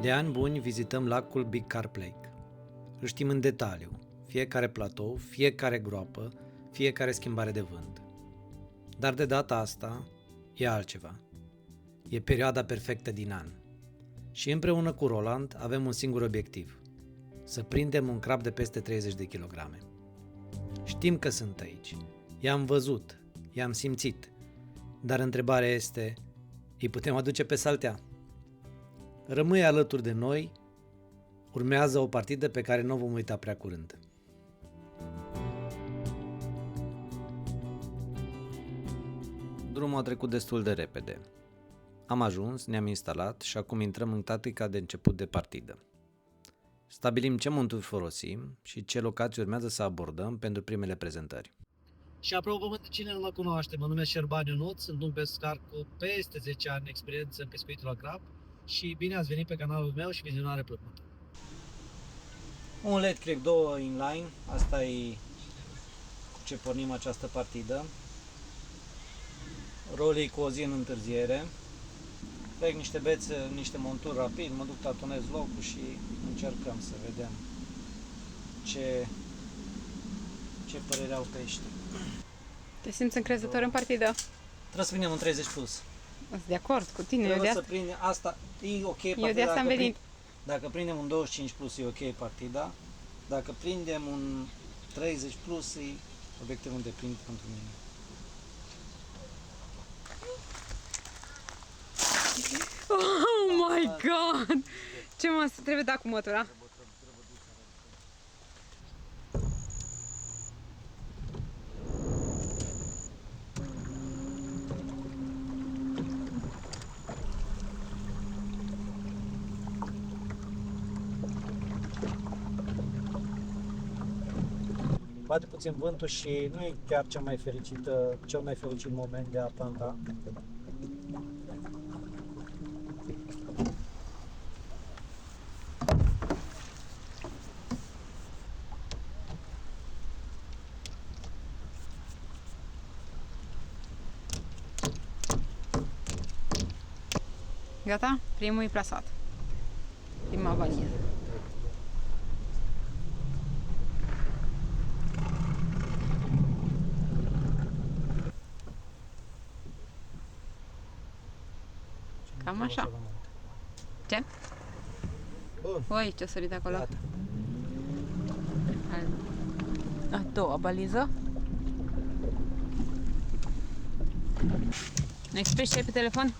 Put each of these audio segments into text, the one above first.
De ani buni vizităm lacul Big Carp Lake. Îl știm în detaliu, fiecare platou, fiecare groapă, fiecare schimbare de vânt. Dar de data asta e altceva. E perioada perfectă din an. Și împreună cu Roland avem un singur obiectiv: să prindem un crab de peste 30 de kilograme. Știm că sunt aici, i-am văzut, i-am simțit, dar întrebarea este: îi putem aduce pe saltea? Rămâi alături de noi, urmează o partidă pe care nu o vom uita prea curând. Drumul a trecut destul de repede. Am ajuns, ne-am instalat și acum intrăm în tactica de început de partidă. Stabilim ce monturi folosim și ce locații urmează să abordăm pentru primele prezentări. Și apropo, cine nu mă cunoaște, mă numesc Șerban Ionuț, sunt un pescar cu peste 10 ani experiență în pescuitul la crab și bine ați venit pe canalul meu și vizionare plăcută. Un LED crack, 2 inline, asta e cu ce pornim această partidă. Rolii cu o zi în întârziere. Plec niște bețe, niște monturi rapid, mă duc, tatonez locul și încercăm să vedem ce părere au pești. Te simți încrezător în partidă? Trebuie să prindem un 30 plus. Sunt de acord cu tine. Trebuie să prindem, asta e ok partida. Eu de asta am venit. Dacă prindem un 25 plus e ok partida. Dacă prindem un 30 plus e obiectivul de prind pentru mine. Oh my god! Ce mă trebuie dat cu mătura? Bate puțin vântul și nu e chiar cel mai fericit moment de a planta. Gata? Primul e plasat. Prima valiză. Cam așa. Ce? Bun. Oi, ce-o sărit acolo? Gata. A doua baliză. Express ce ai pe telefon?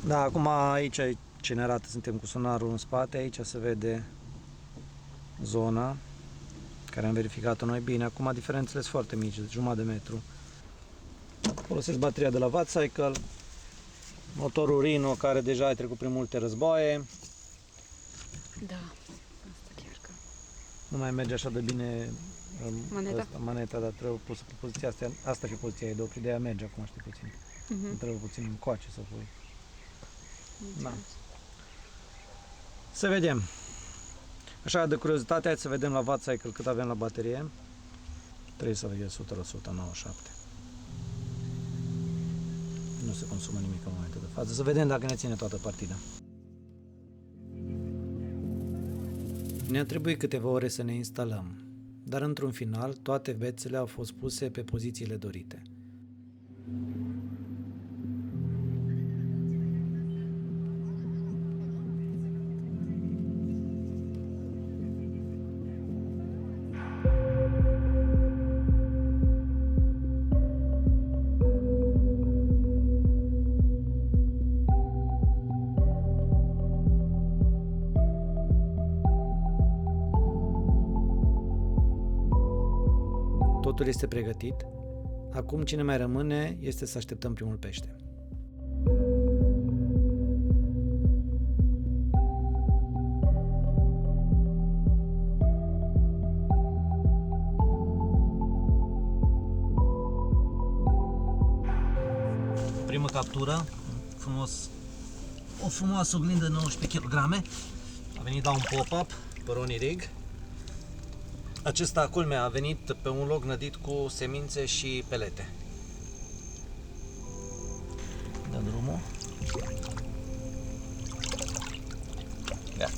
Da, acum aici ce ne arată, suntem cu sonarul în spate, aici se vede zona care am verificat-o noi bine. Acum diferențele sunt foarte mici, de jumătate de metru. Folosesc bateria de la Wattcycle, motorul Rhino care deja a trecut prin multe războaie. Da, asta chiar că... Nu mai merge așa de bine Maneta? dar trebuie pusă pe poziția asta. Asta și poziția ei de oprit, de aia merge acum, știi, puțin. Trebuie puțin încoace să pui. Da. Să vedem. Așa, de curiozitate, hai să vedem la Wattcycle cât avem la baterie. Trebuie să vedem 100%, 97. Nu se consumă nimic în momentul de față. Să vedem dacă ne ține toată partida. Ne-a trebuit câteva ore să ne instalăm, dar într-un final toate bețele au fost puse pe pozițiile dorite. Totul este pregătit. Acum ce ne mai rămâne este să așteptăm primul pește. Prima captură, o frumoasă oglindă 19 kg. A venit la un pop-up pe Ronnie Rig. Acesta, culmea, a venit pe un loc nădit cu semințe și pelete. Dă drumul. Gata.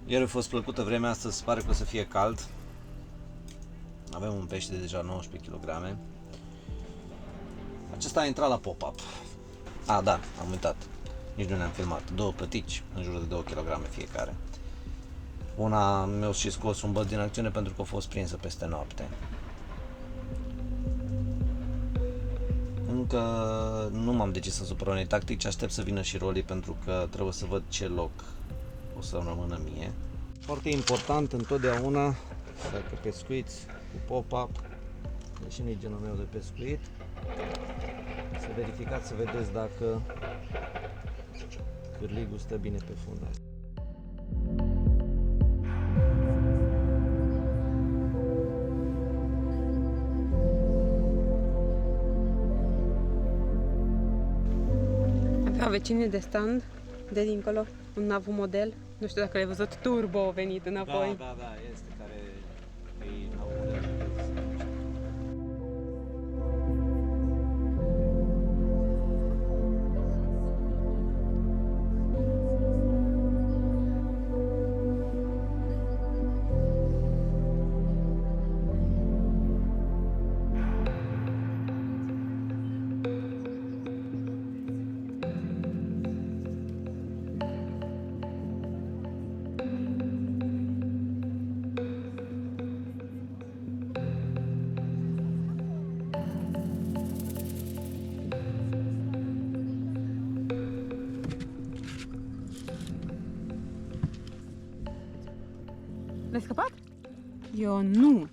Ieri a fost plăcută vremea, astăzi pare că o să fie cald. Avem un pește deja 19 kg. Acesta a intrat la pop-up. Da, am uitat. Nici nu ne-am filmat. 2 plătici, în jur de 2 kg fiecare. Una mi-a și scos un băț din acțiune pentru că a fost prinsă peste noapte. Încă nu m-am decis asupra unei tactici, aștept să vină și Rolly pentru că trebuie să văd ce loc o să rămână mie. Foarte important întotdeauna, dacă pescuiți cu pop-up, deși nu e genul meu de pescuit, să verificați, să vedeți dacă cârligul stă bine pe fundal. Avea vecinii de stand de dincolo, un Navu model. Nu știu dacă l-ai văzut, turbo a venit înapoi. Da, este care îi model. L-ai scăpat? Ionuț!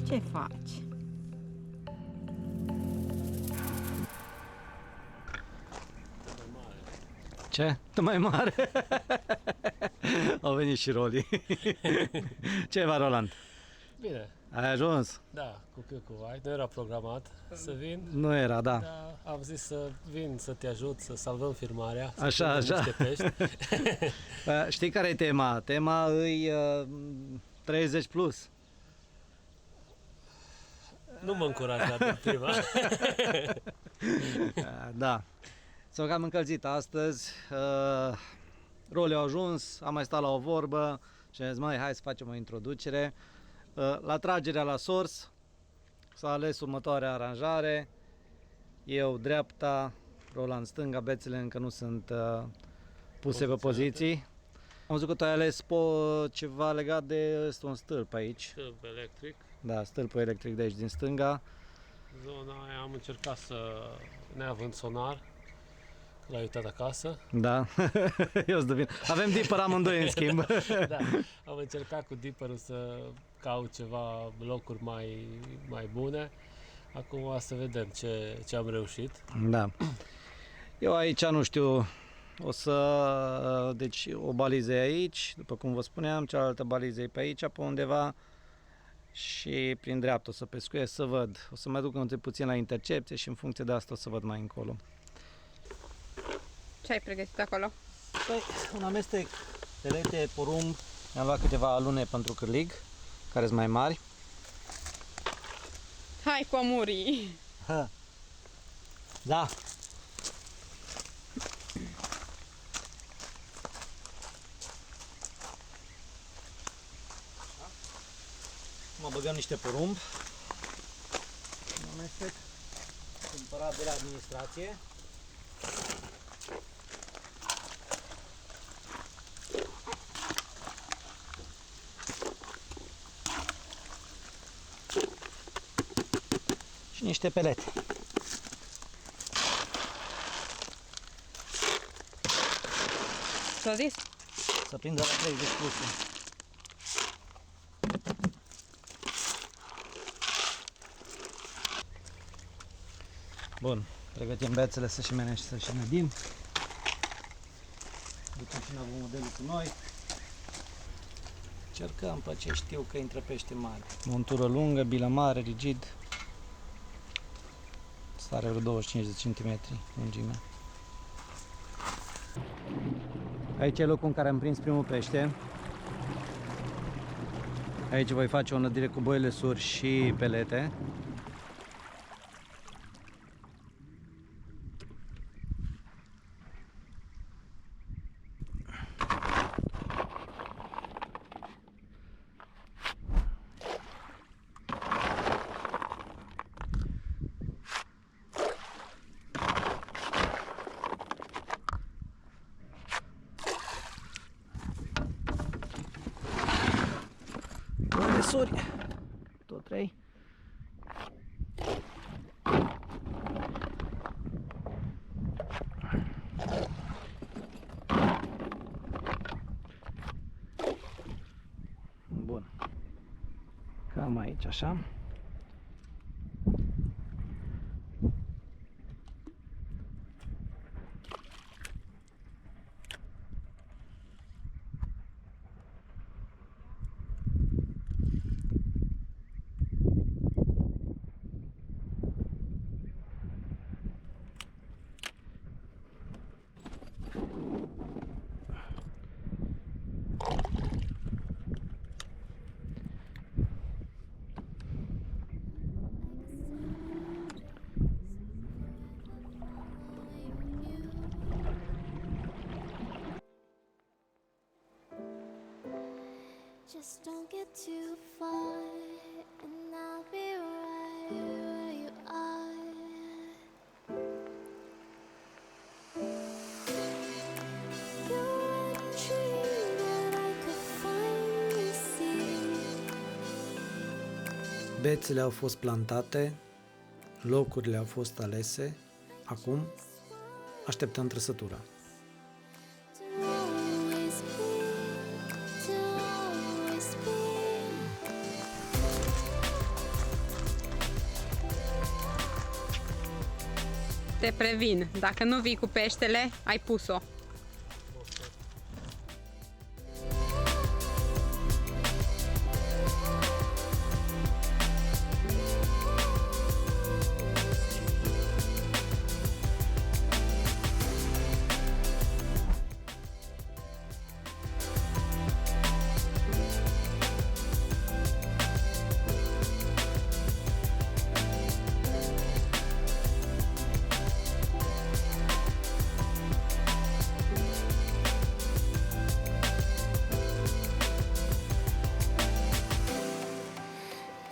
Ce faci? Ce? Mai mare? Au venit și Rolly. Ce va, Roland? Bine, Ai ajuns? da, cu Chiucuvai. Nu era programat să vin, Nu era, da. dar am zis să vin să te ajut să salvăm firmarea. Să Așa, prindem așa. niște pești. Știi care e tema? Tema îi 30 plus. Nu mă încuraja din prima. Da. S-au cam încălzit astăzi. Rolly a ajuns, am mai stat la o vorbă și am zis, hai să facem o introducere. La tragerea la sors s-a ales următoarea aranjare. Eu dreapta, Roland stânga, bețele încă nu sunt puse pe poziții. Am văzut că tu ai ales ceva legat de un stâlp aici. Stâlp electric. Da, stâlpul electric de aici din stânga. Zona aia am încercat să, neavând sonar, l-ai uitat acasă. Da, eu îți devin. Avem dipper amândoi în schimb. Da, am încercat cu dipperul să caut ceva locuri mai bune. Acum să vedem ce am reușit. Da. Eu aici nu știu, o să, deci o baliză e aici, după cum vă spuneam, cealaltă baliză e pe aici, pe undeva și prin dreapta o să pescuiesc, să văd. O să mă duc puțin la intercepție și în funcție de asta o să văd mai încolo. Ce ai pregătit acolo? Păi, un amestec de lete, porumb, mi-am luat câteva alune pentru cârlig, care sunt mai mari. Hai cu amurii! Da. Mă băgăm niște porumb. Un amestec cumpărat de la administrație. Și niște pelete. S-a zis? Să prindă la 30 pulse. Bun, pregătim bețele să și mene și să și nădim. Ducem și navul modelul cu noi. Cercăm pe ce știu că intră pește mare. Montură lungă, bilă mare, rigid. Are vreo 25 de centimetri lungime. Aici e locul în care am prins primul pește. Aici voi face o nădire cu boile suri și pelete. măsuri. 2, 3. Bun. Cam aici, așa. Just don't get too far, and I'll be right where you are. You're a dream that I could finally see. Bețele au fost plantate, locurile au fost alese, acum așteptăm trăsătura. To always be, to always be. Te previn, dacă nu vii cu peștele, ai pus-o.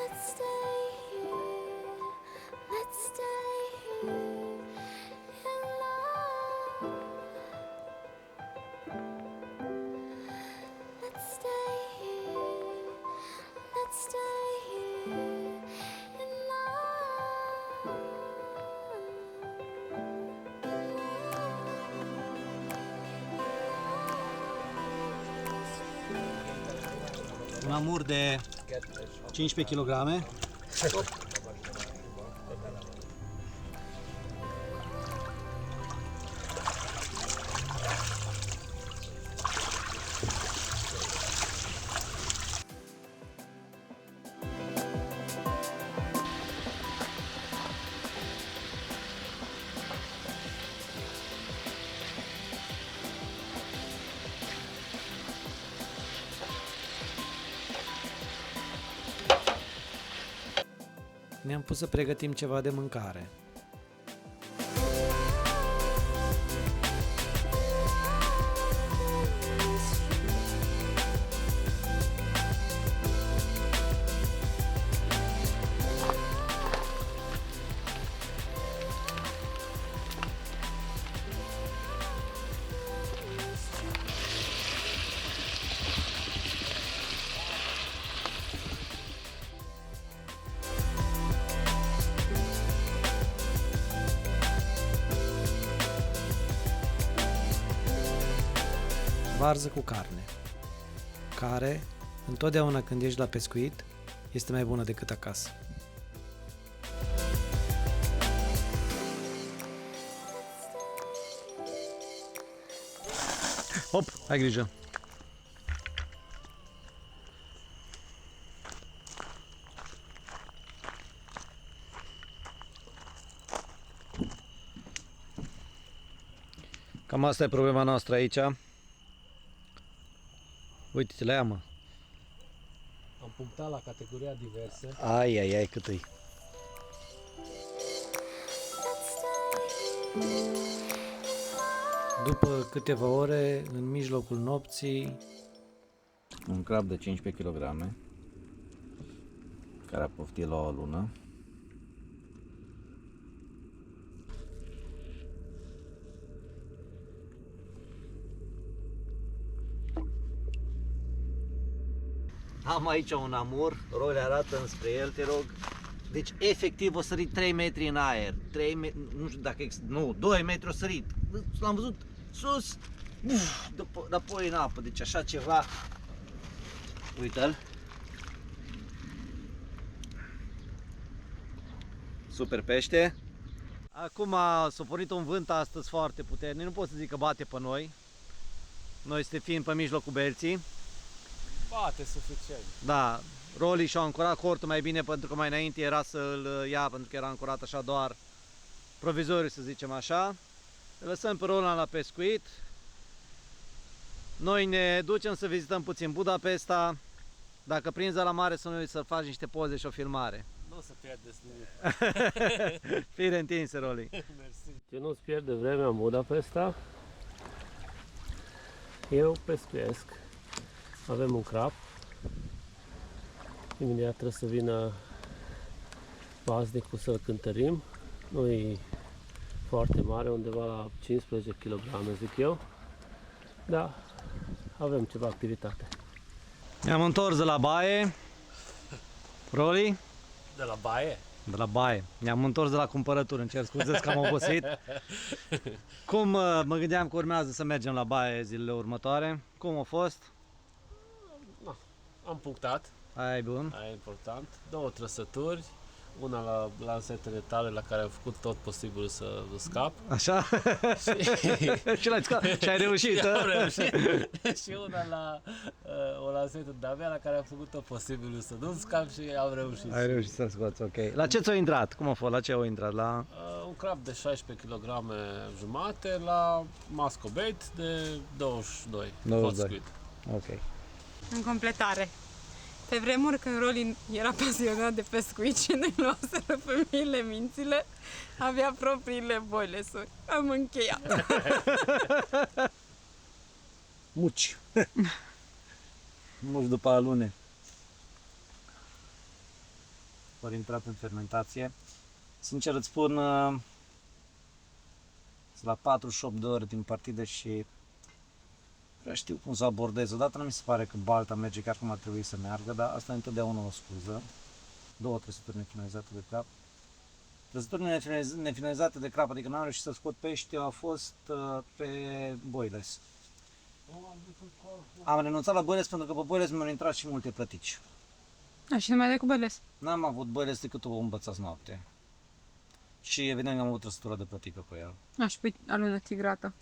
Let's stay here, let's stay here in love. Let's stay here, let's stay here in Un amur de 15 kg. Ne-am pus să pregătim ceva de mâncare. Varză cu carne, care, întotdeauna când ești la pescuit, este mai bună decât acasă. Hop, ai grijă! Cam asta e problema noastră aici. Uite-te la ea, mă. Am punctat la categoria diverse. Ai, cât e. După câteva ore, în mijlocul nopții, un crab de 15 kg care a poftit la o lună. Am aici un amur, Roli arată înspre el, te rog. Deci efectiv o sărit 3 metri în aer, 3 nu știu dacă, nu, 2 metri o sărit. L-am văzut sus, apoi în apă, deci așa ceva. Uite-l. Super pește. Acum s-a pornit un vânt astăzi foarte puternic, nu pot să zic că bate pe noi. Noi suntem fiind pe mijlocul Belții. Bate suficient. Da, Roli și-a ancorat cortul mai bine pentru că mai înainte era să-l ia pentru că era ancorat așa doar provizoriu, să zicem așa. Îl lăsăm pe Roland la pescuit. Noi ne ducem să vizităm puțin Budapesta. Dacă prinzi la mare să nu să faci niște poze și o filmare. Nu o să pierdeți nimic. Fii întinse, Roli. Mersi. Ce nu-ți pierde vremea în Budapesta, eu pescuiesc. Avem un crap. Imediat trebuie să vină paznicul să-l cântărim. Nu e foarte mare, undeva la 15 kg, zic eu. Da, avem ceva activitate. Ne-am întors de la baie. Roli? De la baie? De la baie. Ne-am întors de la cumpărături, îmi cer scuze că am obosit. Cum mă gândeam că urmează să mergem la baie zilele următoare. Cum a fost? Am punctat, Aia e bun. aia e important. 2 trăsături, una la lansetele tale la care am făcut tot posibilul să scap. Așa? Și l-ai scos. Și ai reușit, Și am reușit. Și una la o lansetă de-a mea la care am făcut tot posibilul să nu scap și am reușit. Ai reușit să scoți, ok. La ce ți-a intrat? Cum a fost? La ce au intrat? La... Un crab de 16 kg jumate la mascobait de 22. 22. Hot squid. Ok. În completare. Pe vremuri când Rolin era pasionat de pescuit și ne luaseră femeile mințile, avea propriile boilesuri. Am încheiat. Muci. Muci după alune. Ori intrat în fermentație. Sincer îți spun, sunt la 48 de ore din partidă și vreau știu cum să abordez. Odată nu mi se pare că balta merge chiar cum ar trebui să meargă, dar asta e întotdeauna o scuză. 2 trăsături nefinalizate de crap. Trăsături nefinalizate de crap, adică n-am reușit să scot pește, a fost pe boiles. Am renunțat la boiles pentru că pe boiles mi-au intrat și multe plătici. A, și nu mai dai cu boiles. N-am avut boiles decât o îmbățați noapte. Și evident că am avut trăsătură de plătică pe el. A, și pe alună tigrată.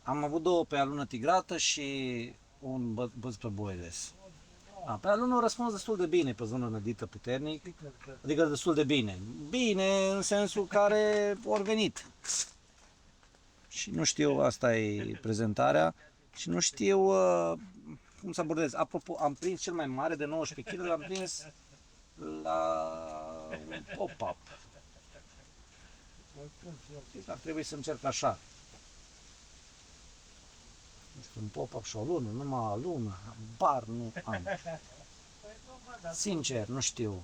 Am avut 2 pe alună tigrată și un băț pe boiles. Pe alună a răspuns destul de bine pe zonă nădită puternic, adică destul de bine. Bine în sensul care ori venit. Și nu știu, asta e prezentarea, și nu știu cum să abordez. Apropo, am prins cel mai mare de 19 kg, l-am prins la un pop-up. Ar trebui să încerc așa. Nu știu, un pop-up și o lună, numai o lună, bar nu am. Sincer, nu știu.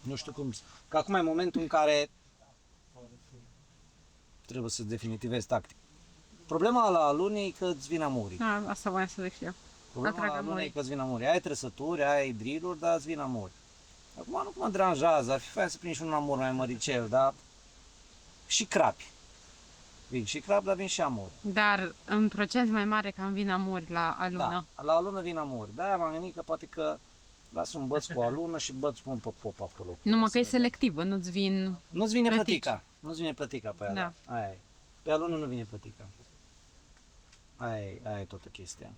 Nu știu cum. Că acum e momentul în care trebuie să definitivezi tactic. Problema la lunii e că îți vin amurii. Asta voiam să zic și eu. Problema Atrag la lunii e amurii. că îți vin amurii. Ai trăsături, ai drill-uri, dar îți vin amuri. Acum nu mă deranjează, ar fi fain să prinzi și un amur mai măricel, dar și crapi. Vin și crap, dar vin și amuri. Dar în procent mai mare cam vin amuri la alună. Da, la alună vin amuri. De-aia m-am gândit că poate că las un băț cu alună și băț cu un pop acolo. Numai că e selectivă, nu-ți vin... Nu-ți vine plătici. plătica. Nu-ți vine plătica pe ea. Da. Aia e. Pe alună nu vine plătica. Aia e toată chestia.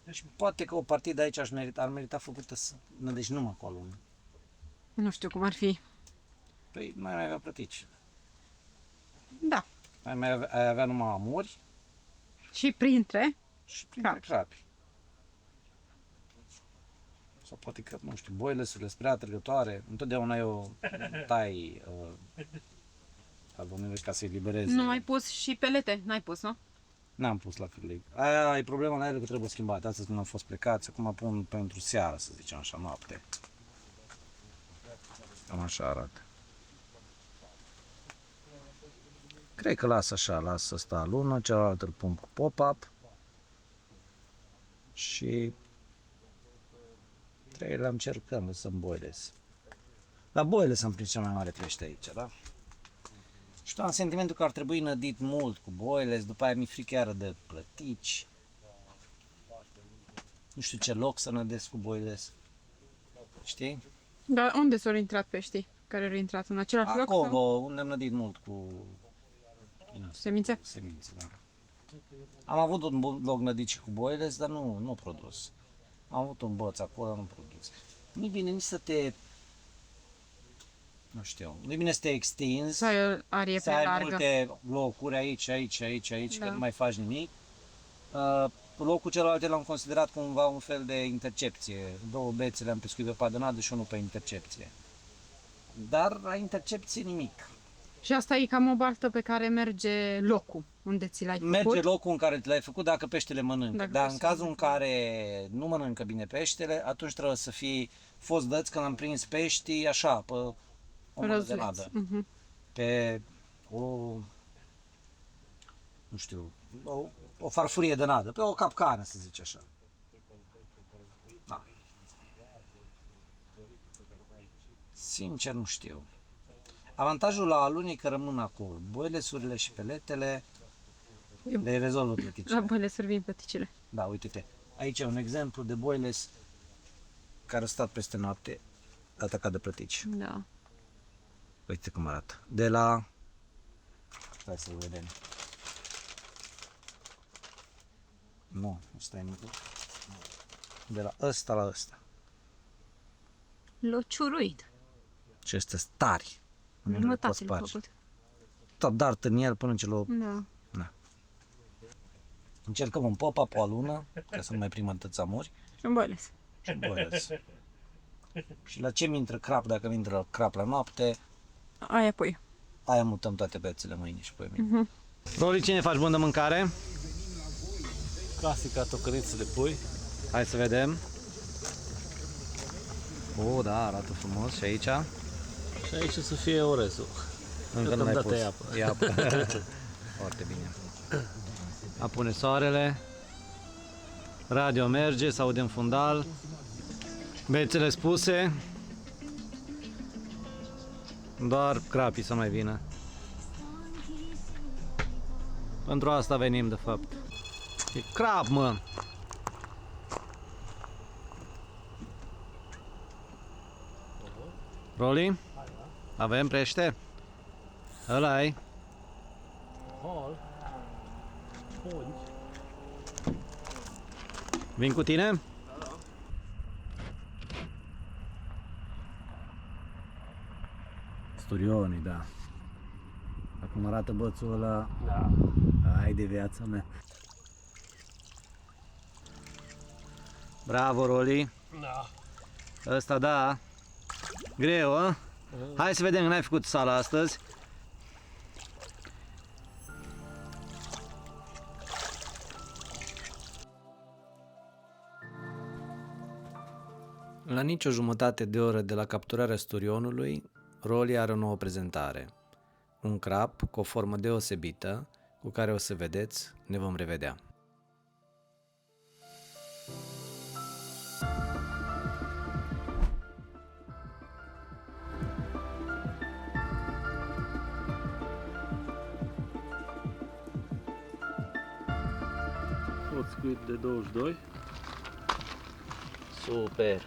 Și poate că o partidă aici ar merita făcută deci numai cu alună. Nu știu cum ar fi. Păi mai avea plătici. Da. Ai avea numai amuri Și printre... și printre Crapi. crapi. Sau poate că, nu știu, boilesurile spre atrăgătoare, întotdeauna eu tai alunele ca să-i libereze. Nu ai pus și pelete? N-ai pus, nu? N-am pus la firlig. Aia e problema la ele că trebuie schimbate. Astăzi când am fost plecați, acum pun pentru seară, să zicem așa, noapte. Cam așa arată. Cred că las așa, las asta lună, cealaltă îl pun cu pop-up. Și 3 le încercăm, lăsăm boiles. La boiles am prins cea mai mare pește aici, da? Și am sentimentul că ar trebui nădit mult cu boiles, după aia mi-e frică iară de plătici. Nu știu ce loc să nădesc cu boiles. Știi? Dar unde s-au intrat peștii care au intrat? În același loc? Acolo, Sau? unde am nădit mult cu Semințe? semințe, da. Am avut un loc nădit și cu boiles, dar nu produs. Am avut un băț acolo, nu produs. Nu-i bine nici să te... Nu știu, nu-i bine să te extinzi, Să ai o arie să pe ai largă. multe locuri aici, Da. că nu mai faci nimic. Locul celălalt l-am considerat cumva un fel de intercepție. 2 bețe le-am pescuit pe padănadă și unul pe intercepție. Dar la intercepție nimic. Și asta e cam o baltă pe care merge locul unde ți l-ai Merge făcut. locul în care l-ai făcut dacă peștele mănâncă. Dacă Dar în peștele cazul în care nu mănâncă bine peștele, atunci trebuie să fii fost dăți când am prins peștii așa, pe o mână de Răzleț. nadă. Mhm. Pe o, nu știu, o farfurie de nadă, pe o capcană, să zice așa. Da. Sincer nu știu. Avantajul la alun e că rămân acolo. Boilesurile și peletele le rezolvă La plăticile. băile survin păticile. Da, uite-te. Aici e un exemplu de boiles care a stat peste noapte atacat de plătici. Da. Uite cum arată. De la... Stai să vedem. Nu, ăsta e micu. De la ăsta la ăsta. Lociuruit. Și ăsta tari. Nu le poți Jumătate l-a sparge. făcut. Tot dart în el până ce l-o... Da. Încercăm un pop-up o lună, ca să nu mai primă atâția mori. Și un boiles. Și un boiles. Și la ce mi intră crap, dacă mi intră crap la noapte, Aia pui. aia mutăm toate bețele mâine și pe mine. Roli, cine faci bun de mâncare? Clasica tocăniță de pui. Hai să vedem. Da, arată frumos. Și aici? Și aici să fie orezul. Încă nu l-ai Deocamdată pus. e apă. E apă. Foarte bine. Apune soarele. Radio merge, se aude în fundal. Bețele spuse. Doar crapii să mai vină. Pentru asta venim, de fapt. E crap, mă! Roli? Avem prește? Ăla-i. Hol. Pungi. Vin cu tine? Sturionii, da. Acum arată bățul ăla. Da. Hai de viața mea. Bravo, Roli. Da. Ăsta da. Greu, a? Hai să vedem, n-ai făcut sala astăzi. La nicio jumătate de oră de la capturarea sturionului, Roli are o nouă prezentare. Un crap cu o formă deosebită, cu care o să vedeți, ne vom revedea. Hot squid de 22. Super!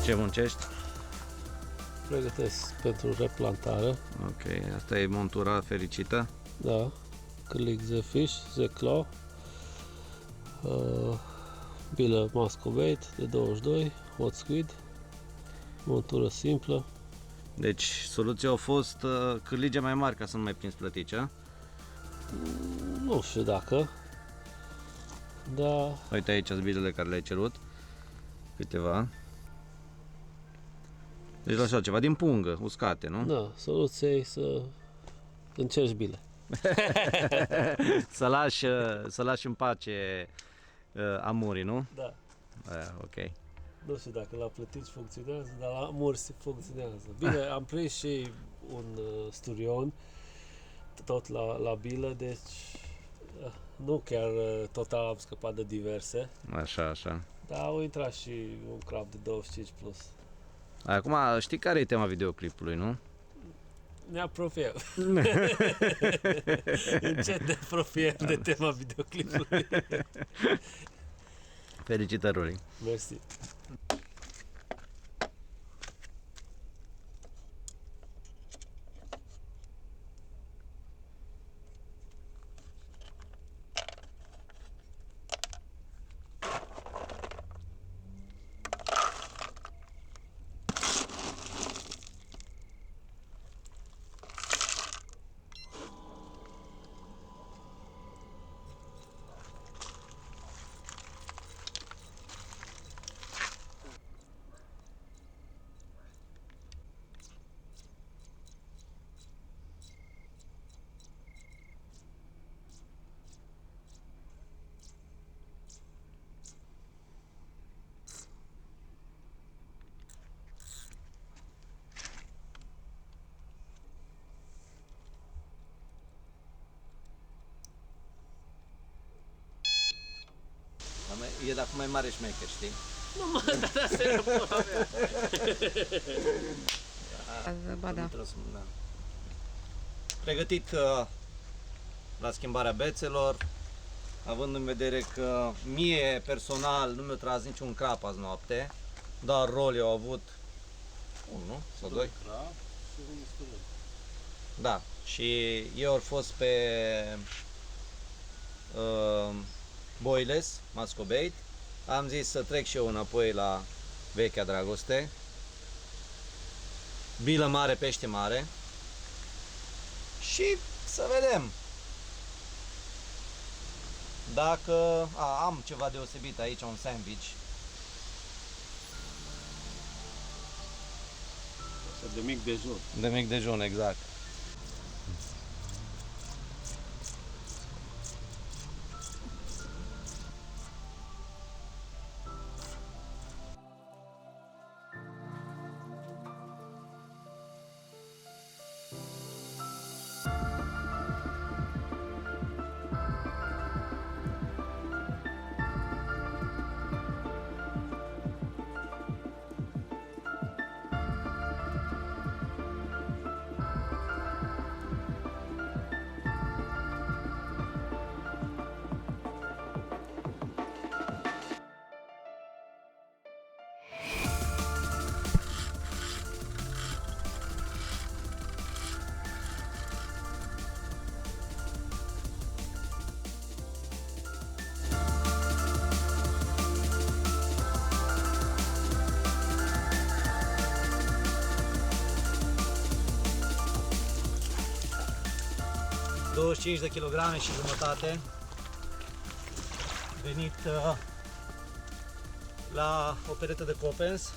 Ce muncești? Pregătesc pentru replantare. Ok, asta e montura fericită. Da. Click the fish, the claw. Bilă mascovate de 22. Hot squid. Montură simplă. Deci soluția a fost cârlige mai mari ca să nu mai prinzi plătici, a? Nu știu dacă. Da. Uite aici sunt bilele care le-ai cerut. Câteva. Deci la așa ceva din pungă, uscate, nu? Da. Soluția e să încerci bile. să lași în pace amurii, nu? Da. Ok. Nu știu dacă la plătici funcționează, dar la amur funcționează. Bine, am prins și un sturion, tot la bilă, deci nu chiar total am scăpat de diverse, Așa. dar au intrat și un crab de 25 plus. Acum știi care e tema videoclipului, nu? Ne apropiem. Încet ne apropiem de tema videoclipului. Felicitări, Roli. Mersi. E de acum mai mare șmecher, știi? Nu mă, dar asta era pula mea. Ba da. Da. Pregătit la schimbarea bețelor, având în vedere că mie personal nu mi-a tras niciun crap azi noapte, dar Roli au avut unul sau doi. Da, și eu au fost pe Boiles, Mascobeit. Am zis să trec și eu înapoi la vechea dragoste. Bilă mare, pește mare. Și să vedem dacă am ceva deosebit aici, un sandwich. De mic dejun. De mic dejun, exact. ...25 de kilograme și jumătate, venit la o peretă de Coppens.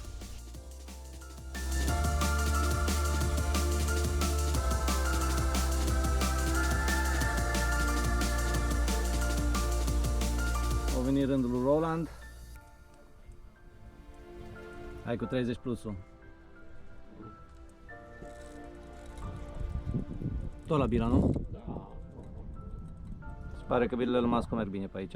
O venit rândul lui Roland. Hai cu 30 plusul. Tot la bila, nu? Se pare că bilele lui Masco merg bine pe aici.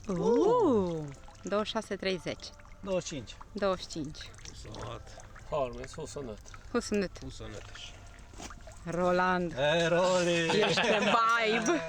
Uh, 26-30. 25. 25. Harmens 25. 25. Roland, Roli! ești pe vibe.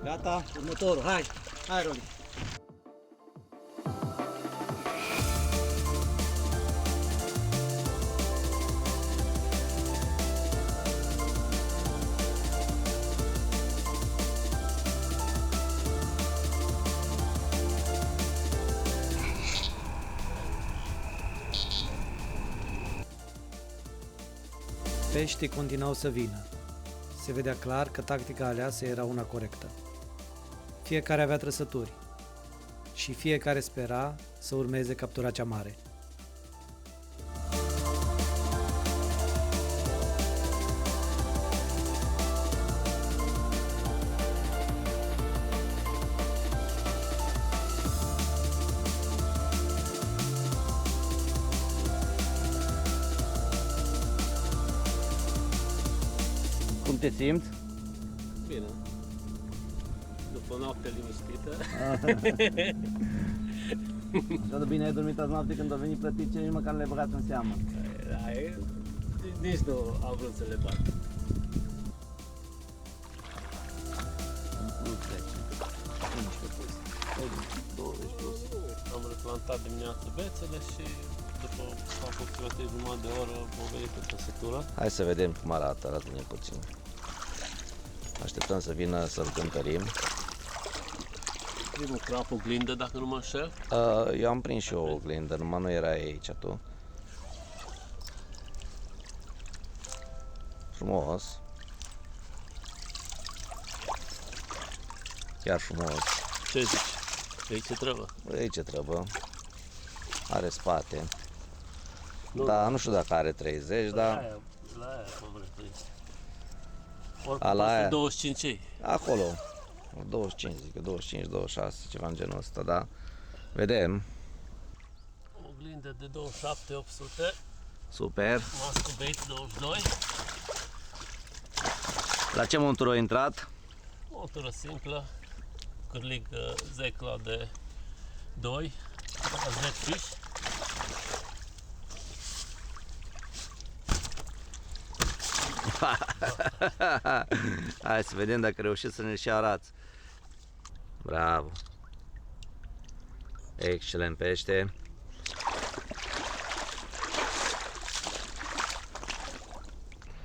Gata, următorul, hai! Hai, Roli! Peștii continuau să vină. Se vedea clar că tactica aleasă era una corectă. Fiecare avea trăsături și fiecare spera să urmeze captura cea mare. Cum te simți? Bine. După o noapte liniștită. Așa de bine ai dormit azi noapte când au venit plătice, nici măcar nu le-ai băgat în seamă. Nici nu am vrut să le bat. În plus 10. 15 plus. 20 plus. Am replantat dimineața bețele și după aproximativ jumătate de oră vom veni cu trăsătura. Hai să vedem cum arată bine puțin. Așteptăm să vină să-l cântărim. Primul crap, oglindă, dacă nu mă înșel. Eu am prins și o oglindă, numai nu era aici tu. Frumos. Chiar frumos. Ce zici? Aici ce trebuie? Aici ce trebuie. Are spate. Nu. Da, nu știu dacă are 30, dar La aia vom reprins. Oricum, A, la aia. 25. acolo. 25, zic, 25, 26, ceva în genul ăsta, da? Vedem. Oglindă de 27 800. Super. Mascu bait 22. La ce montură a intrat? Montură simplă. Cârlig zecla de 2. Z-fish. Hai să vedem dacă reușești să ne și arăți. Bravo. Excelent pește.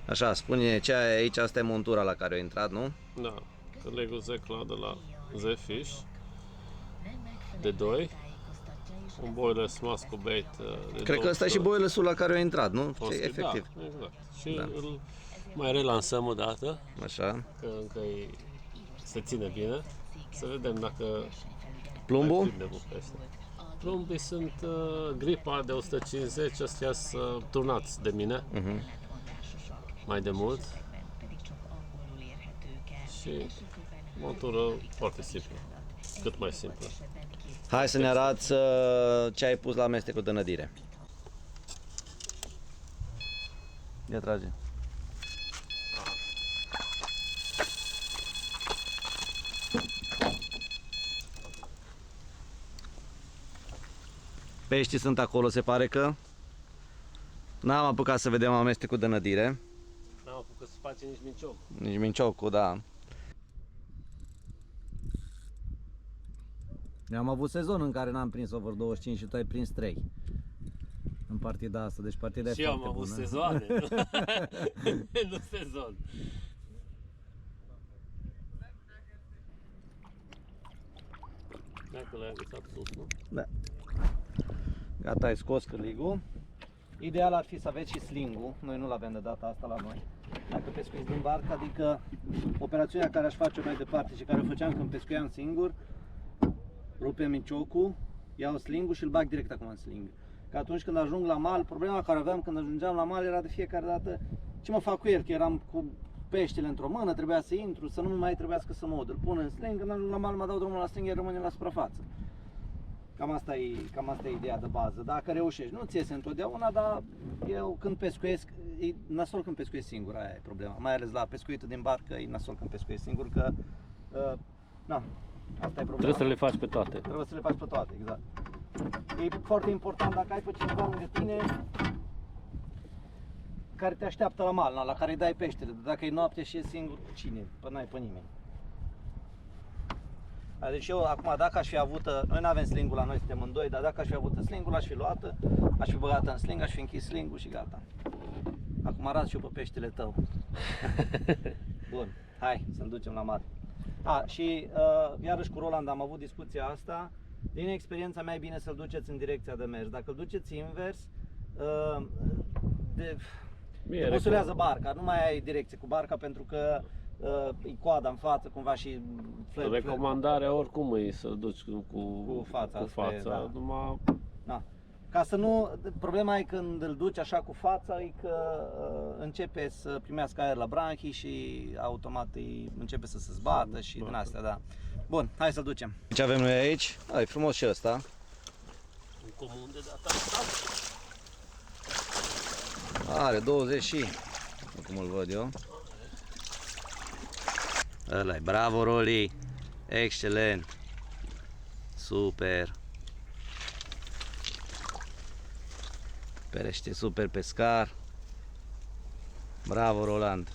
Așa, spune ce ai aici, asta e montura la care a intrat, nu? Da. Cârligul zecla de la Z-fish. De 2. Un boiler mascu bait de Cred că ăsta e și boilersul la care a intrat, nu? Poți, Efectiv. Da, exact. Și Da. îl mai relansăm o dată, Așa. că încă se ține bine. Să vedem dacă Plumbul? mai prindem un pește. Plumbii sunt gripa de 150, astea sunt turnați de mine mai de mult. Și montură foarte simplă, cât mai simplă. Hai să ne arăți ce ai pus la amestecul de nădire. Ia trage. Peștii sunt acolo, se pare că. N-am apucat să vedem amestecul de nădire. N-am apucat să face nici mincioc. Nici minciocul, da. Eu am avut sezon în care n-am prins over 25 și tu ai prins 3 în partida asta, deci partida Și e eu foarte am avut bună. sezoane, nu sezon. Dacă l-ai agățat sus, nu? Da. Gata, ai scos cârligul. Ideal ar fi să aveți și sling-ul. Noi nu l-avem de data asta la noi. Dacă pescuiți din barcă, adică operațiunea care aș face mai departe și care o făceam când pescuiam singur, rupem minciocul, iau sling-ul și îl bag direct acum în sling. Că atunci când ajung la mal, problema care aveam când ajungeam la mal era de fiecare dată ce mă fac cu el, că eram cu peștele într-o mână, trebuia să intru, să nu mai trebuiască să mă ud. Îl pun în sling, când ajung la mal mă dau drumul la sling, el rămâne la suprafață. Cam asta e ideea de bază. Dacă reușești, nu ți iese întotdeauna, dar eu când pescuiesc, e nasol când pescuiesc singur, aia e problema. Mai ales la pescuitul din barcă, e nasol când pescuiesc singur, că na, asta e problema. Trebuie să le faci pe toate. Trebuie să le faci pe toate, exact. E foarte important dacă ai pe cineva lângă tine care te așteaptă la mal, la care îi dai peștele. Dacă e noapte și e singur, cine? Păi n-ai pe nimeni. Deci eu acum, dacă aș fi avut, noi nu avem slingul la noi, suntem în doi, dar dacă aș fi avut slingul, aș fi luată, aș fi băgată în sling, aș fi închis slingul și gata. Acum arăt și eu pe peștele tău. Bun, hai să-l ducem la mare. Și iarăși cu Roland am avut discuția asta. Din experiența mea e bine să-l duceți în direcția de mers. Dacă îl duceți invers, te măsurează barca, nu mai ai direcție cu barca pentru că e coada în față cumva și Recomandarea oricum e să-l duci cu fața. Da. Numai... Da. Ca să nu, problema e când îl duci așa cu fața, e că începe să primească aer la branchii și automat începe să se zbată și din astea, da. Bun, hai să-l ducem. Ce avem noi aici? E frumos și ăsta. Un comun de data asta. Are 20 și, cum îl văd eu. Ăla-i, bravo Roli, excelent, super. Perește super pescar. Bravo Roland.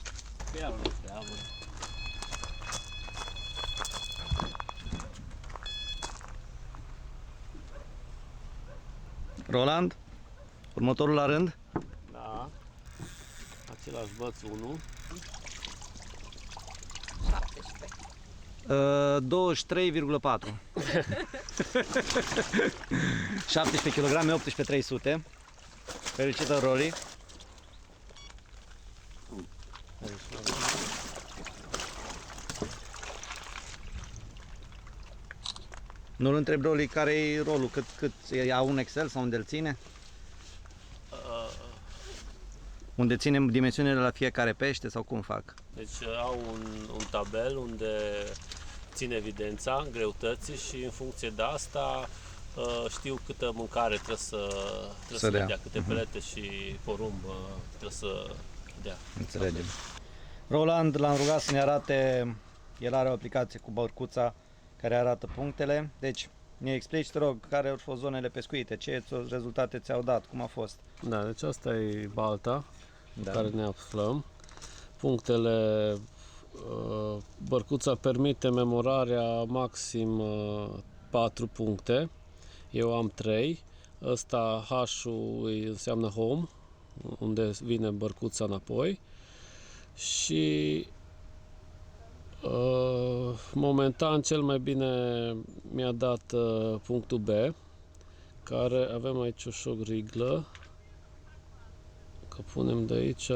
Chiar nu treabă. Roland, următorul la rând. Da. Același băț 1. 23,4. 17 kg, 18,300. Felicitări, Roli. Nu-l întreb Roli care e rolul, cât ia un Excel sau unde îl ține? Unde ținem dimensiunile la fiecare pește sau cum fac? Deci au un tabel unde țin evidența greutății și în funcție de asta știu câtă mâncare trebuie să dea, câte pelete și porumb trebuie să dea. Înțelegem. Roland l-am rugat să ne arate, el are o aplicație cu bărcuța care arată punctele, deci ne explici, te rog, care au fost zonele pescuite, ce rezultate ți-au dat, cum a fost? Da, deci asta e balta care ne aflăm. Punctele, bărcuța permite memorarea maxim 4 puncte, eu am 3, ăsta H-ul înseamnă home, unde vine bărcuța înapoi și momentan cel mai bine mi-a dat punctul B, care avem aici o șogriglă, că punem de aici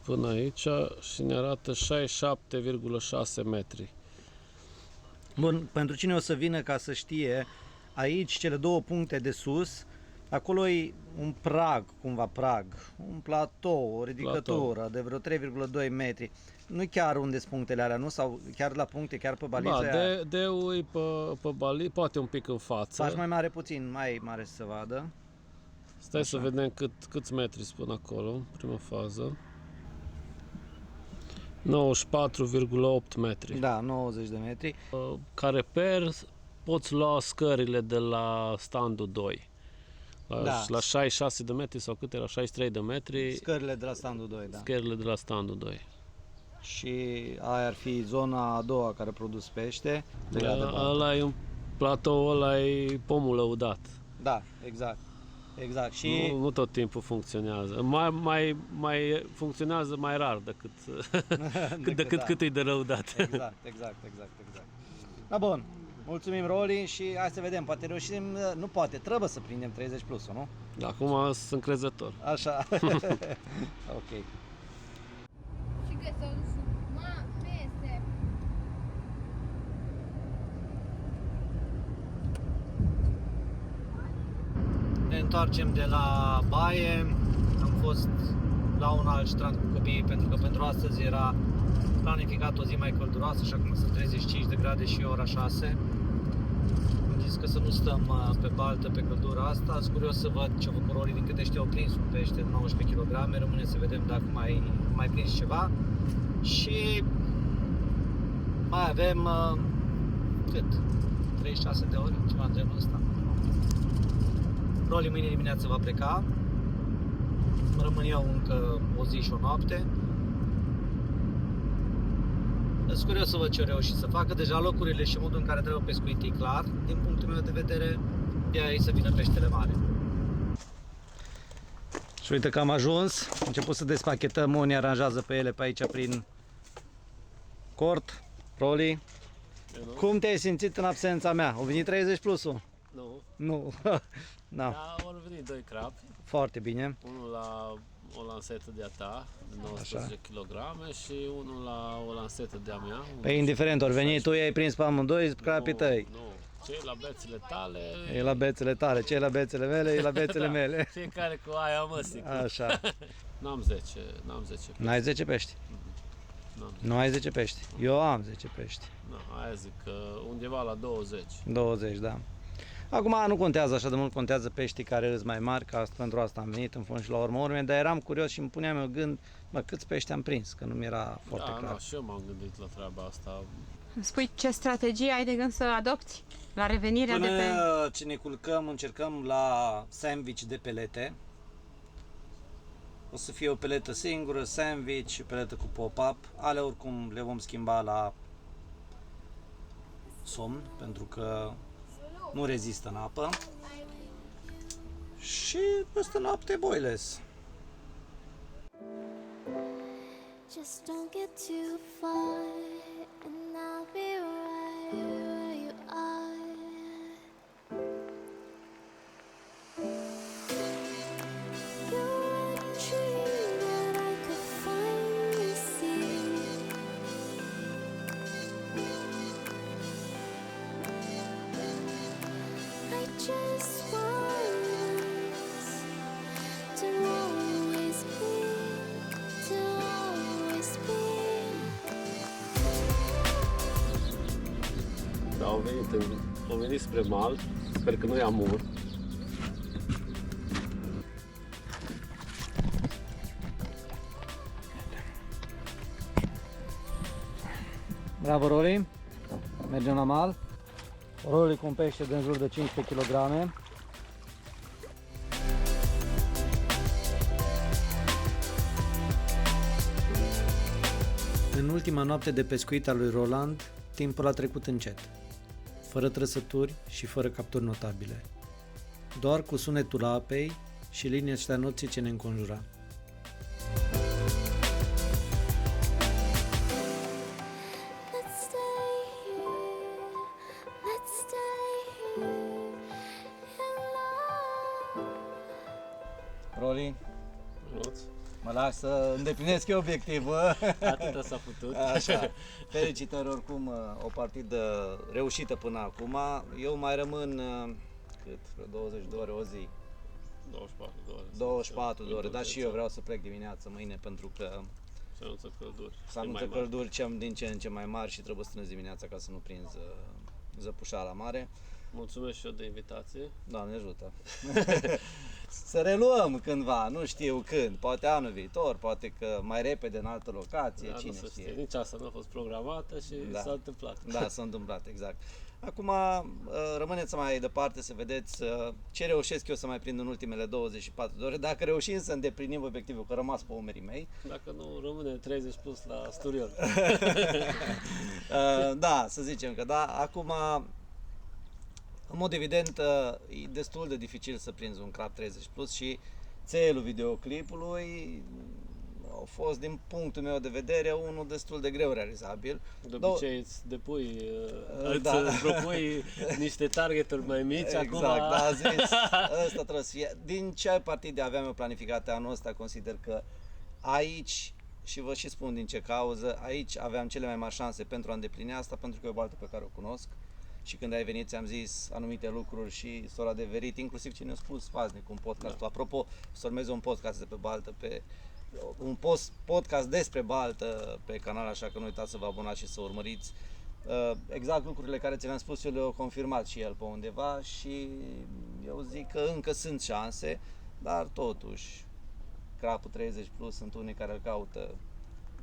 până aici și ne arată 67,6 metri. Bun, pentru cine o să vină ca să știe, aici cele două puncte de sus, acolo e un prag, cumva prag, un platou, o ridicătură de vreo 3,2 metri. Nu chiar unde sunt punctele alea, nu? Sau chiar la puncte, chiar pe balița aia? D-ul e pe baliță, poate un pic în față. Faci mai mare puțin, mai mare să se vadă. Stai așa. Să vedem câți metri spun acolo, prima fază. 94,8 metri. Da, 90 de metri. Ca reper poți lua scările de la standul 2. La 66 de metri sau cât era? 63 de metri. Scările de la standul 2, da. Scările de la standul 2. Și aia ar fi zona a doua care produce pește. Ăla e un platou, ăla e pomul lăudat. Da, exact. Exact. Și nu tot timpul funcționează. Mai funcționează mai rar decât cât e de lăudat. Exact. Da, bun. Mulțumim, Roli, și hai să vedem, poate reușim, nu poate, trebuie să prindem 30 plus, nu? Acum sunt încrezător. Așa. Ok. Ne întoarcem de la baie, am fost la un alt strand cu copiii pentru că pentru astăzi era planificat o zi mai călduroasă și acum sunt 35 de grade și ora 6. Am zis că să nu stăm pe baltă pe căldura asta, sunt curios să văd ce-a făcut Roli, din câte știu au prins un pește de 19 kg, rămâne să vedem dacă mai prins ceva și mai avem cât? 36 de ore, ceva în genul ăsta. Roli mâine dimineață va pleca rămân eu încă o zi și o noapte. Sunt curios să văd ce au reușit să facă. Deja locurile și modul în care trebuie pescuit e clar. Din punctul meu de vedere, de aici să vină peștele mare. Și uite că am ajuns, am început să despachetăm, unii aranjează pe ele pe aici prin cort, Roli. Cum te-ai simțit în absența mea? Au venit 30 plusul? Nu. Nu. Da, Da, au venit 2 crapi. foarte bine. Unul la o lansetă de-a ta, de 19 kg, și unul la o lansetă de-a mea. Pe indiferent, ori venit, tu i-ai prins pe amândoi crapii tăi. Nu, cei la bețele tale. E la bețele tale, cei la bețele mele, e la bețele Da. mele. Fiecare cu aia măsică. Așa. N-am 10 pești. N-ai 10 pești? N-am. Nu ai 10 pești. Eu am 10 pești. Nu, aia zic că undeva la 20. 20, da. Acum nu contează așa de mult, contează peștii care îs mai mari, că pentru asta am venit în fond și la urmă urme, dar eram curios și îmi puneam eu gând, mă, câți pești am prins, că nu mi-era foarte Da, clar. nu, și eu m-am gândit la treaba asta. Îmi spui ce strategie ai de gând să adopți la revenirea de pe... Până ce ne culcăm, încercăm la sandwich de pelete. O să fie o peletă singură, sandwich și peletă cu pop-up. Ale oricum le vom schimba la somn, pentru că nu rezistă în apă. Și peste noapte boilers. Just don't get too far, and I'll be right where you are. You're a dream that I could finally see. I just want us to always be, to always be. Da, au venit spre mal, sper că nu e amur. Bravo, Roli. Mergem la mal. Roli cu un pește de în jur de 15 kg. În ultima noapte de pescuit al lui Roland, timpul a trecut încet, fără trăsături și fără capturi notabile, doar cu sunetul apei și liniștea nopții ce ne înconjura. Let's stay here. Let's stay here in love. Roli, Ionuț, mă las să îndeplinesc eu obiectivul. atâta s-a putut. Așa. Felicitări oricum, o partidă reușită până acum. Eu mai rămân cât? Vreo 20 de ore o zi. 24 de ore. 24 de ore, dar și eu vreau să plec dimineața mâine pentru că Se anunță călduri. se anunță călduri din ce în ce mai mari și trebuie să strâns dimineața ca să nu prinzi zăpușa la mare. Mulțumesc și eu de invitație. Doamne ajută! Să reluăm cândva, nu știu când, poate anul viitor, poate că mai repede în altă locație, Da, cine nu se știe. știe. Nici asta nu a fost programată și Da. s-a întâmplat. Da, s-a întâmplat, exact. Acum rămâneți mai departe să vedeți ce reușesc eu să mai prind în ultimele 24 de ore, dacă reușim să îndeplinim obiectivul, că rămas pe umerii mei. Dacă nu, rămâne 30 plus la Sturion. Da, să zicem că da. Acum, în mod evident, e destul de dificil să prinzi un crab 30 plus și țelul videoclipului a fost, din punctul meu de vedere, unul destul de greu realizabil. De obicei îți depui, Da. îți propui niște targeturi mai mici, Exact, acum... da, zis, ăsta trebuie să fie. Din ce partide aveam eu planificate anul ăsta, consider că aici, și vă și spun din ce cauză, aici aveam cele mai mari șanse pentru a îndeplini asta, pentru că e o baltă pe care o cunosc. Și când ai venit ți-am zis anumite lucruri și s-au adeverit, inclusiv ce ne-a spus Faznic, un podcast. Da. Apropo, să urmeze un podcast de pe baltă, un podcast despre baltă pe canal, așa că nu uitați să vă abonați și să urmăriți. Exact lucrurile care ți le-am spus eu le-au confirmat și el pe undeva și eu zic că încă sunt șanse, dar totuși crapul 30 plus sunt unii care îl caută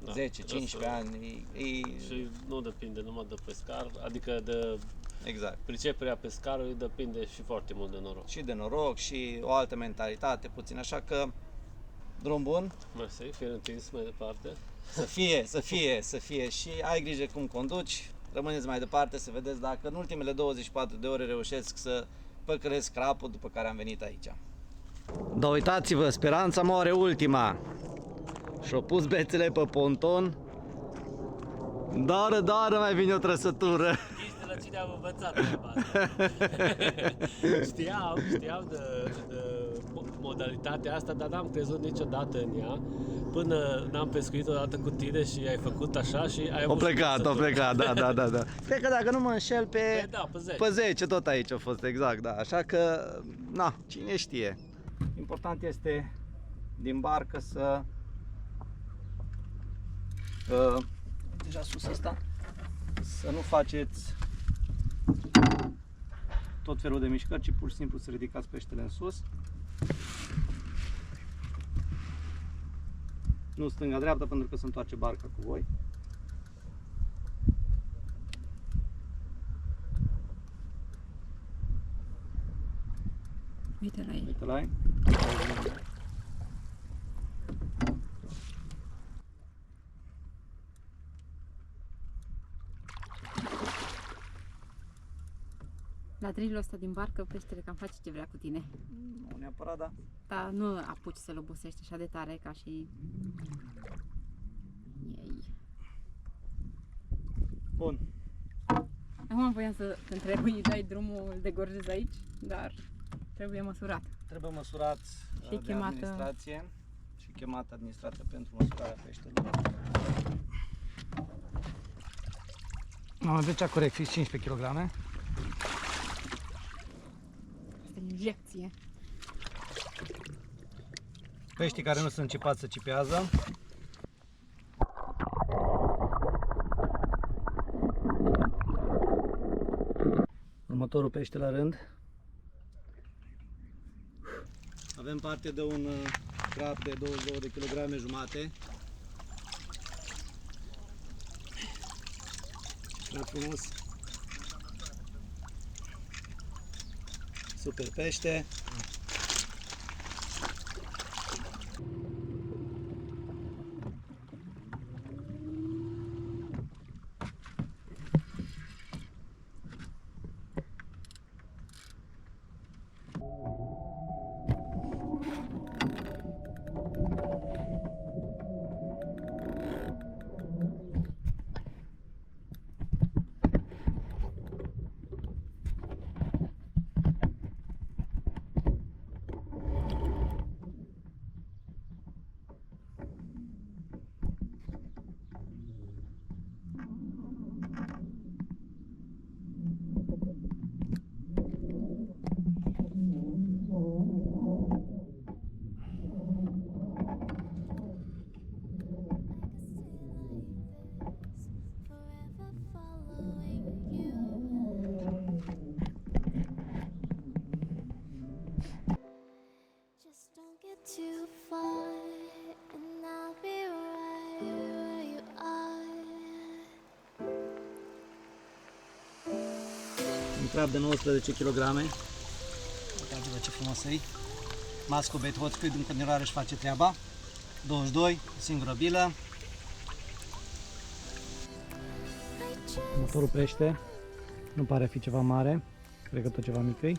Da, 10-15 ani. Și nu depinde numai de pescar, adică de Exact. priceperea pescarului, depinde și foarte mult de noroc. Și de noroc și o altă mentalitate puțin, așa că Drum bun. Mersi, fie întins mai departe. Să fie și ai grijă cum conduci. Rămâneți mai departe să vedeți dacă în ultimele 24 de ore reușesc să păcălesc crapul după care am venit aici. Da, uitați-vă, speranța moare ultima. Și-au pus bețele pe ponton. Dară, mai vine o trăsătură. Nici de la cine am învățat treaba asta. Știam de modalitatea asta, dar n-am crezut niciodată în ea. Până n-am pescuit odată cu tine și ai făcut așa și ai O plecat, da. Cred că dacă nu mă înșel pe 10 tot aici a fost, exact, da. Așa că, na, cine știe. Important este din barcă să deja sus asta, să nu faceți tot felul de mișcări, ci pur și simplu să ridicați peștele în sus. Nu stânga-dreapta pentru că se întoarce barca cu voi. Uite la ei. Uite la ei. La drilul ăsta din barcă, peștele cam face ce vrea cu tine. Nu neapărat, da. Dar nu apuci să-l obosești așa de tare ca și ei. Bun. Acum voiam să te întreb, îi dai drumul, îl degorjezi aici, dar trebuie măsurat. Trebuie măsurat Și de administrație și chemată administrația pentru măsurarea peștelui. Am deci corect, fix 15 kg. Asta e injecție. Peștii care nu sunt cipați să cipează. Următorul pește la rând. Avem parte de un crap de 22 de kg jumate. Crap frumos. Super pește. Too far, and I'll be right where you are. Un crab de 19 kg. Uitați-vă ce frumos e. Masco bait hot squid în continuare își face treaba. 22, singură bilă. Următorul pește. Nu pare a fi ceva mare. Cred că tot ceva mic e.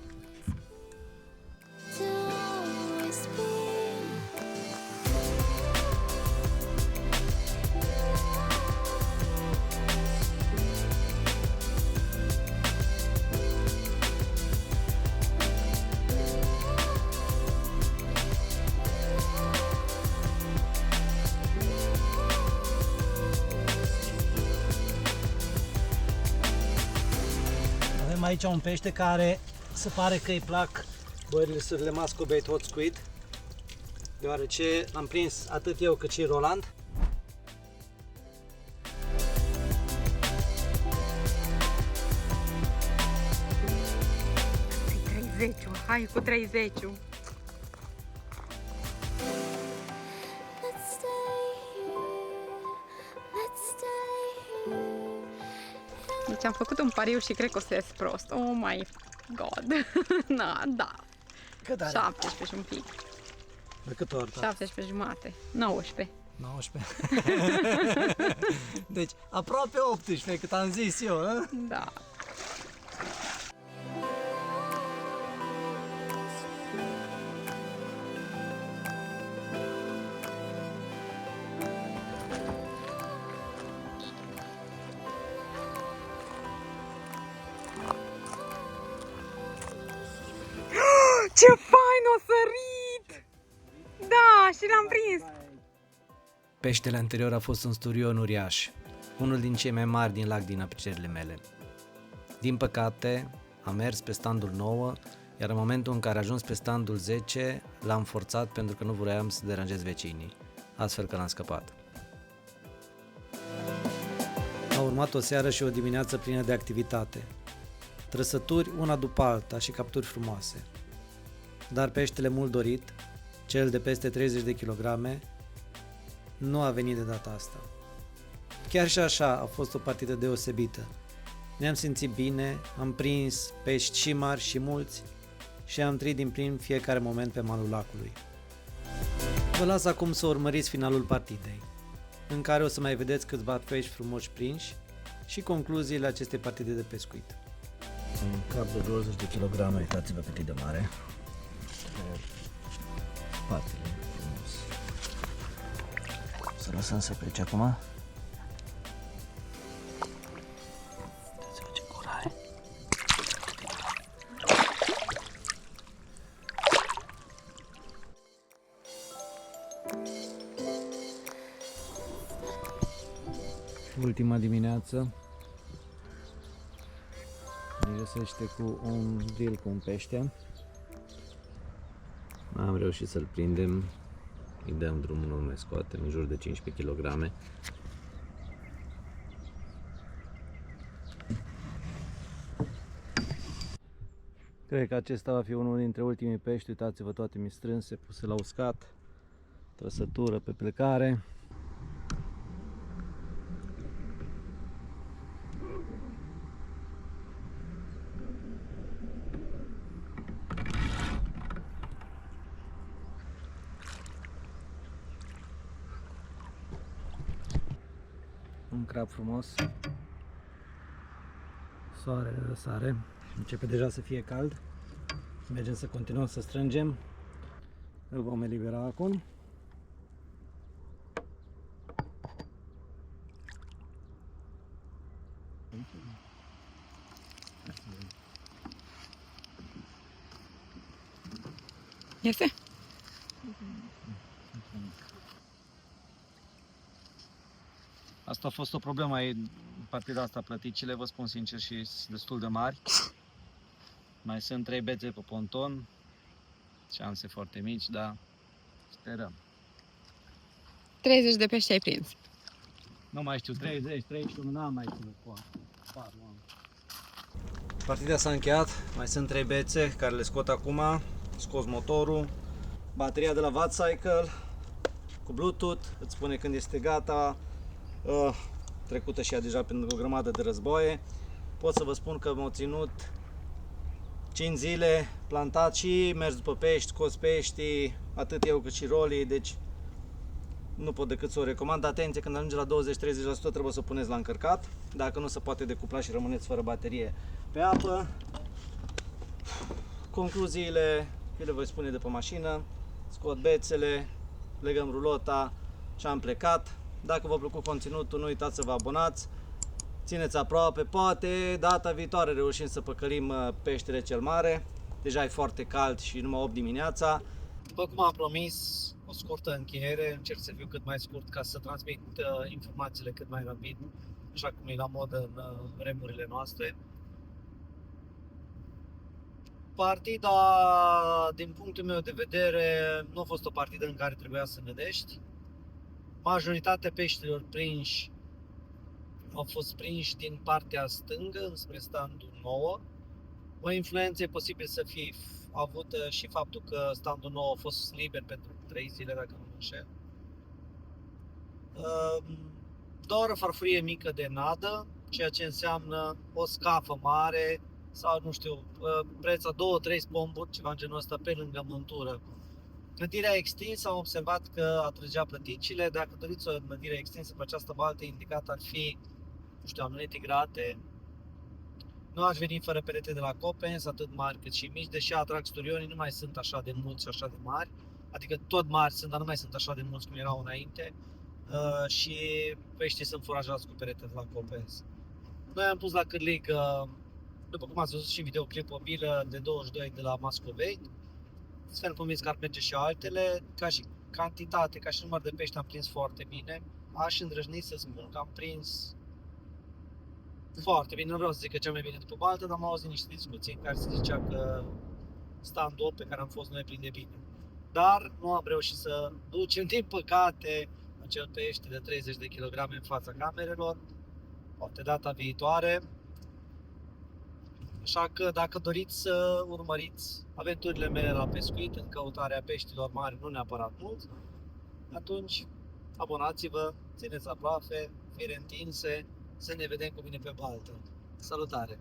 Avem aici un pește care se pare că îi plac băierile Masco bait hot squid, deoarece l-am prins atât eu cât și Roland. Hai cu 30. Deci am făcut un pariu și cred că o să ies prost. Oh my god. Da. Cât are? 17 și un pic. La cât ori? 17 jumate. 19. 19. Deci, aproape 18, cât am zis eu, a? Da. Ce fain o sărit! Da, și l-am prins! Peștele anterior a fost un sturion uriaș, unul din cei mai mari din lac din aprecierile mele. Din păcate, am mers pe standul 9, iar în momentul în care a ajuns pe standul 10, l-am forțat pentru că nu vroiam să deranjez vecinii, astfel că l-am scăpat. A urmat o seară și o dimineață plină de activitate. Trăsături una după alta și capturi frumoase. Dar peștele mult dorit, cel de peste 30 de kilograme, nu a venit de data asta. Chiar și așa a fost o partidă deosebită. Ne-am simțit bine, am prins pești și mari și mulți și am trăit din plin fiecare moment pe malul lacului. Vă las acum să urmăriți finalul partidei, în care o să mai vedeți câțiva pești frumoși prinși și concluziile acestei partide de pescuit. Un cap de 20 de kg, uitați-vă cât e de mare. Spatele frumos. Să lăsăm să plece acum. Uitați-vă ce gură are. Ultima dimineață ne găsește cu un reel cu un pește. Am reușit să-l prindem, îi dăm drumul, nu mai scoatem, în jur de 15 kg. Cred că acesta va fi unul dintre ultimii pești, uitați-vă toate mistrânse, puse la uscat, trăsătură pe plecare. Un crab frumos, soarele răsare, începe deja să fie cald, mergem să continuăm să strângem, îl vom elibera acum. Iese? Asta a fost o problemă în partida asta, plăticile, vă spun sincer, și sunt destul de mari. Mai sunt 3 bețe pe ponton, șanse foarte mici, dar sperăm. 30 de pești ai prins. Nu mai știu, 30, 31, n-am mai ținut cu asta. Partida s-a încheiat, mai sunt 3 bețe care le scot acum, scos motorul, bateria de la Wattcycle cu Bluetooth, îți spune când este gata, trecută și ea deja pentru o grămadă de războaie. Pot să vă spun că m-au ținut 5 zile plantat și mers după pești, scos pești, atât eu cât și Rolly, deci nu pot decât să o recomand. Atenție, când ajunge la 20-30% trebuie să o puneți la încărcat, dacă nu se poate decupla și rămâneți fără baterie pe apă. Concluziile vi le voi spune de pe mașină, scot bețele, legăm rulota și am plecat. Dacă v-a plăcut conținutul, nu uitați să vă abonați, țineți aproape, poate data viitoare reușim să păcălim peștele cel mare, deja e foarte cald și numai 8 dimineața. După cum am promis, o scurtă încheiere, încerc să fiu cât mai scurt ca să transmit informațiile cât mai rapid, așa cum e la modă în vremurile noastre. Partida, din punctul meu de vedere, nu a fost o partidă în care trebuia să nădești. Majoritatea peștilor prinși au fost prinși din partea stângă, înspre standul 9. O influență e posibil să fie avută și faptul că standul 9 a fost liber pentru 3 zile, dacă nu mă înșel. Doar o farfurie mică de nadă, ceea ce înseamnă o scafă mare sau, nu știu, preț a 2-3 spomburi, ceva în genul ăsta, pe lângă montură. Clădirea extinsă, am observat că atrăgea plăticile. Dacă doriți o clădire extinsă pe această baltă, indicat ar fi, nu știu, lunete grate. Nu aș veni fără perete de la Coppens, atât mari cât și mici, deși atrag sturionii nu mai sunt așa de mulți și așa de mari. Adică tot mari sunt, dar nu mai sunt așa de mulți cum erau înainte. Și peștii sunt furajați cu perete de la Coppens. Noi am pus la cârlig, după cum ați văzut și în videoclip, o bilă de 22 de la Mascovei. Sper convins că ar merge și altele, ca și cantitate, ca și număr de pești am prins foarte bine. Aș îndrăzni să spun că am prins foarte bine, nu vreau să zic că cel mai bine după baltă, dar am auzit niște discuții în care se zicea că stand-up pe care am fost noi prinde bine. Dar nu am reușit să ducem, din păcate, acel pește de 30 de kg în fața camerelor. Poate data viitoare. Așa că dacă doriți să urmăriți aventurile mele la pescuit în căutarea peștilor mari, nu neapărat mulți, atunci abonați-vă, țineți aproape, fire întinse, să ne vedem cu mine pe baltă. Salutare!